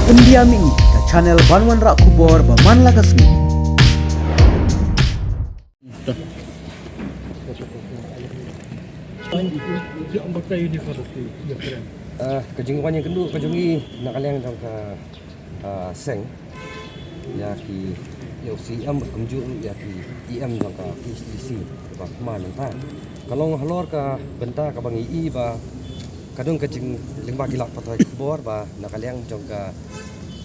Pendiami ke channel Banwan Rak Kubor Berman Lagasmi. Kejengwan yang kedua kejungi nak kalian trong ka seng ya ki yo si am kumju ya ki em trong ka PCC ba man ta kalau halor ka benta ka bangi I ba kadung kejeng lingba kilak patai bor ba nak kalian trong ka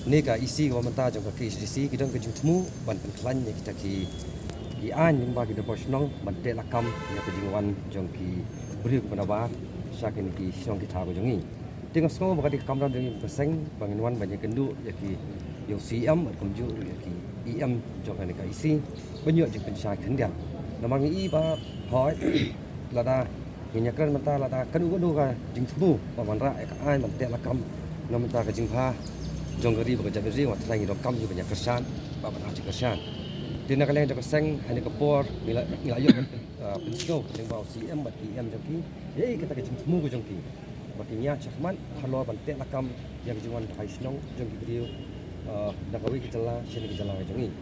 ni ka isi ka menta trong ka PCC kidang kejeng temu ban klan ya kita ki an lingba ki depos nong ban te lakam ya kejengwan trong ki beri kepada ba sakin ki song kita ko jongi tengok semua bakal kamera dengan peseng banginuan banyak kendu yaki yo CM kumju yaki EM jangan dekat isi banyak je pensai kendian namang I ba hoi lada minyakan mata lada kanu ka jing tubu ba manra ka ai man te lakam nam mata ka jing pha jonggari ba ka jabri wa tlangi do kam ju banyak kersan ba ban aji kersan tina kalian jak seng hanya ke por mila yo pensko teng ba CM ba EM jaki kata ka jing tubu ko jongki bakinya cakman halo bantek lakam yang juan haisnong jong video nakawi kitala sini kitala jongi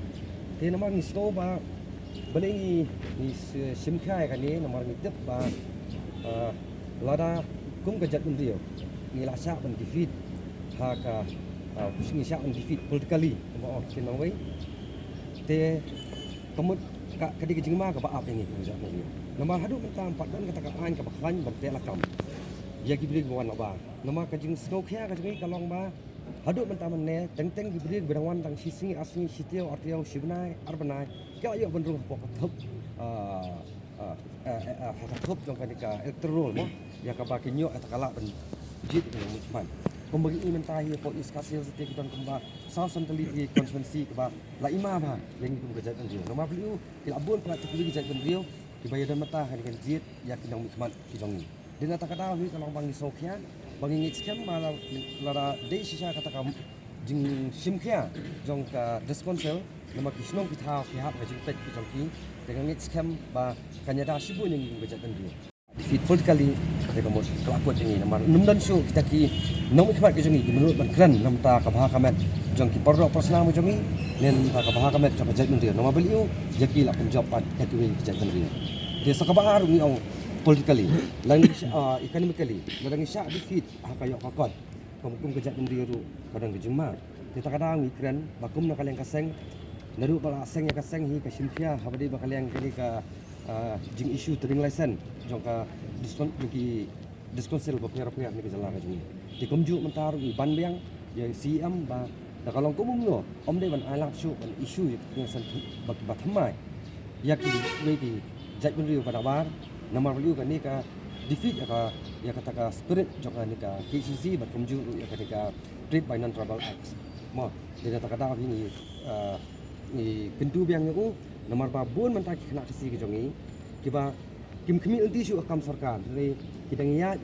te namar ni sto ba balengi ni simkhai kan ni namar ni tep ba lada kum kejat undio ni lasa ban defeat ha ka pusingi sya ban defeat politically mo kinawai te kamut ka kadi kejingma ka ba ap ini kejat ni namar hadu mentam padan kata ka an ka baklan bantek lakam ya gibri gwan ba nama kajing snow khya kajing kalong ba haduk mentaman ne teng gibri berangwan tang sising asni sitio artiau sibnai arbanai kya yo benrung pok thop thop jong kanika elektrol mo ya ka ba kinyo atakala ben jit dengan mutman pembagi mentahi po iskasil setiap kita kemba south centrality conference ba la ima ba yang itu kerja kan dia nama beliau kilabun pula teknologi kerja kan dia dibayar dan mata dengan jit ya kinang mutman kijong ni dia nak kata ni kalau bang Sokhian bang ingit scam malah lara dei sisa kata kam jing simkhia jong ka diskonsel nama kisnong kita pihak jing tek jong ki dengan ingit scam ba kanyada sibu yang ingin bejakan dia defeat politically mereka mau kelakut ini nama numdan show kita ki nong ikhmat ke jongi menurut ban kran nam ta ka bha kamet jong ki porro persna mo jongi nen ta ka bha kamet jong bejakan dia nama beliau jaki la penjawab pat kakiwi bejakan dia sakabar ni ong politically lang economically ladang isya defeat kayo kakot pemkum kejat mendiru kadang kejema kita kadang ikran bakum nak kalian kaseng naru bala aseng ya kaseng hi ka simphia habadi bakal yang kali ka jing issue tering license jong ka diskonsel ba pihak ni kejala ka jing di komju mentaru i ban biang ya CM ba da kalong kumum no om de ban alak shu ban issue yang san bak thamai yakki weki jat mendiru pada bar nama beliau kan ni ka defeat ya kata ka spirit joka ni ka KCC berkumju ya ketika trade by non tribal acts mo dia kata ini ni kentu biang aku nomor babun mentaki kena kesi ke jongi kiba kim kemi unti su akam sarkar dari kita ngiat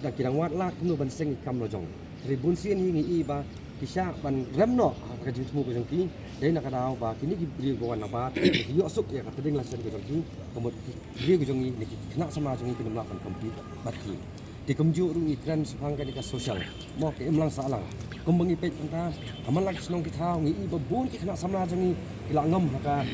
dak kirang wat la kunu ban seng ikam lo jong dari bunsin hi ngi ba kisah ban remno ka jing temu ke jongki dai nak ada ba kini gibri go wan ba yo suk ya ka teding lasen ke jongki kemud dia ke jongi ni kena sama jongi kena melakukan komplit baki di kemju ru ikran supang ka di sosial mo ke imlang salang kumbangi pet ta amal lak snong ki thau ngi ba bun ki kena sama jongi ila ngam ka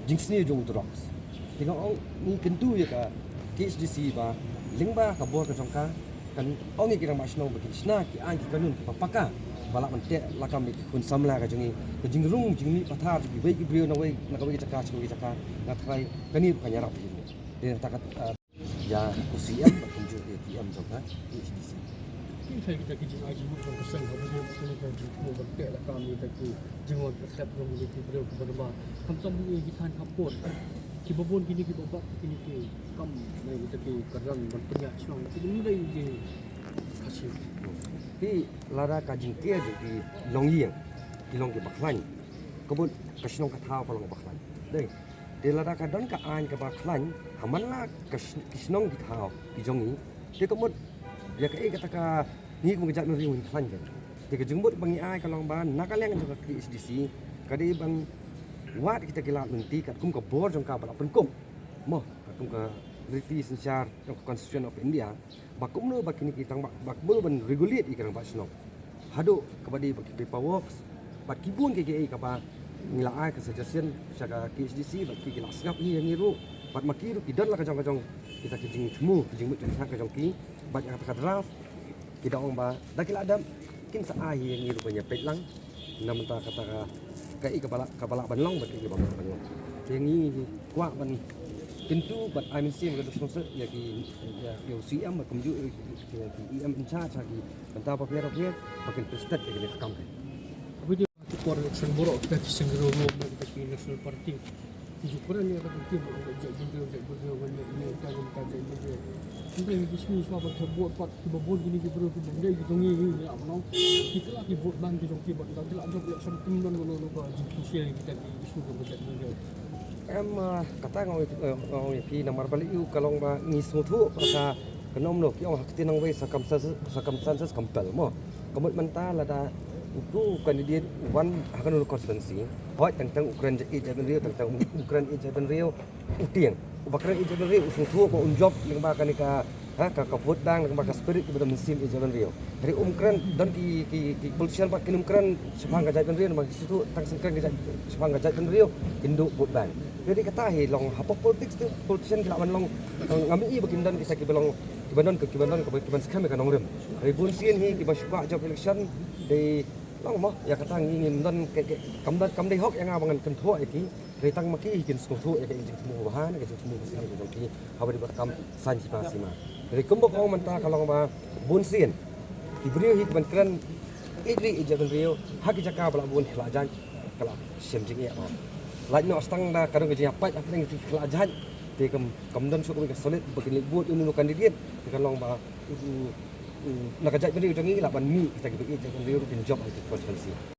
jing sni jong drox tengok ni kentu ya ka KSDC ba lingba ka bor ka jongka kan ongi kirang masno bagi sna ki an ki kanun ki papaka balak mentek lakam ni kun samla ka jongi ke jingrung jingni pathar ki wei ki brio na wei na ka wei caka na trai kani ka nyarap ni dia takat ya usiam berkunjung ke PM jongka HDC kita kijing aji mu kan kesang ha bagi kun ka jingrung mentek lakam ni ta ki jingrung accept jong ki brio ke berba kam tam ni ki than kapot ki babon kini ki babak kini ki kam mai kita ki karang berpenyak syong ki ni dai ki kasih ti lara ka jing ke ju ki longi ki long ki baklan kebun kasnong ka thau ka long baklan dei de lara ka don ka an ka baklan haman la kasnong ki thau ki jongi te kemut ya ka kata ka ni ku ngejak nuri win klan kan te ka jengmut bangi ai ka long ban nakaleng ka KSDC ka de bang wat kita kila menti kat kum ka bor jong ka bala penkum mo kum ka British Insyar Constitution of India bakum no bakini kita bakum ban regulate ikan bak snok haduk kepada paperworks bat kibun KKA kapa ngilaai ke suggestion saka KHDC bat ki la sngap hi yang iru bat makiru kidan la kajong kita kijing temu kijing mut kita kajong ki bat kata draft kita ong ba dakil adam kin sa ai yang iru banyak petlang namenta kata kai kepala banlong bat ki bang banlong yang ni kuat ban tentu bat I sim ke sponsor ya ki UCM bat kumju ki EM in charge ki banta pa player makin prestat ke ni kam kan Apa dia tukar election borok kita kisah geromong kita ke National Party. Tujuh peran yang akan tim objek benda banyak ini kan benda. Kita yang bisnis semua buat buat part kibabon gini kibro benda gitu ni ya menang. Kita lagi vote bang di jongki buat kita lah job election tim dan ngono ba judicial kita di isu ke budget benda. em kata ngau ki namar balik yu kalong ba ngi smutu pasal kenom no ki ong hakti nang we circumstances compel mo komit mental ada itu kandidat one akan konstitusi hoi tentang Ukraine je Rio tentang Ukraine je Rio utiang Ukraine je Rio usung tu ko job yang ba kanika ka vote bang yang ba ka spirit ke musim je Rio dari Ukraine dan ki politician ba kin Ukraine sepang ka je Rio ba situ tang sengkang ka sepang ka je Rio induk vote bang jadi kata he long apa politics tu politician kila long ngami bagindan kisah ki belong kibanon kiban skam ka nongrem dari bun sien hi ki ba syuka job election di long mo ya kata ngin dan kam dai hok yang abangan kan tho iki retang maki hikin smutu ya ke semua bahan ke semua besar ke jongki hawa di bakam sanji pasima dari kumbo ko manta kalong ba bun sien diberi hik ban kran idri ijaban rio hak jaka bala bun helajan kala sim jing ya ma laj no stang da kadang ke apa yang helajan te kam dan su ko ke solid bakin buat unu kandidat kalong ba nakajak beri ujangi la ban mi kita gitu je kan rio bin job itu konstitusi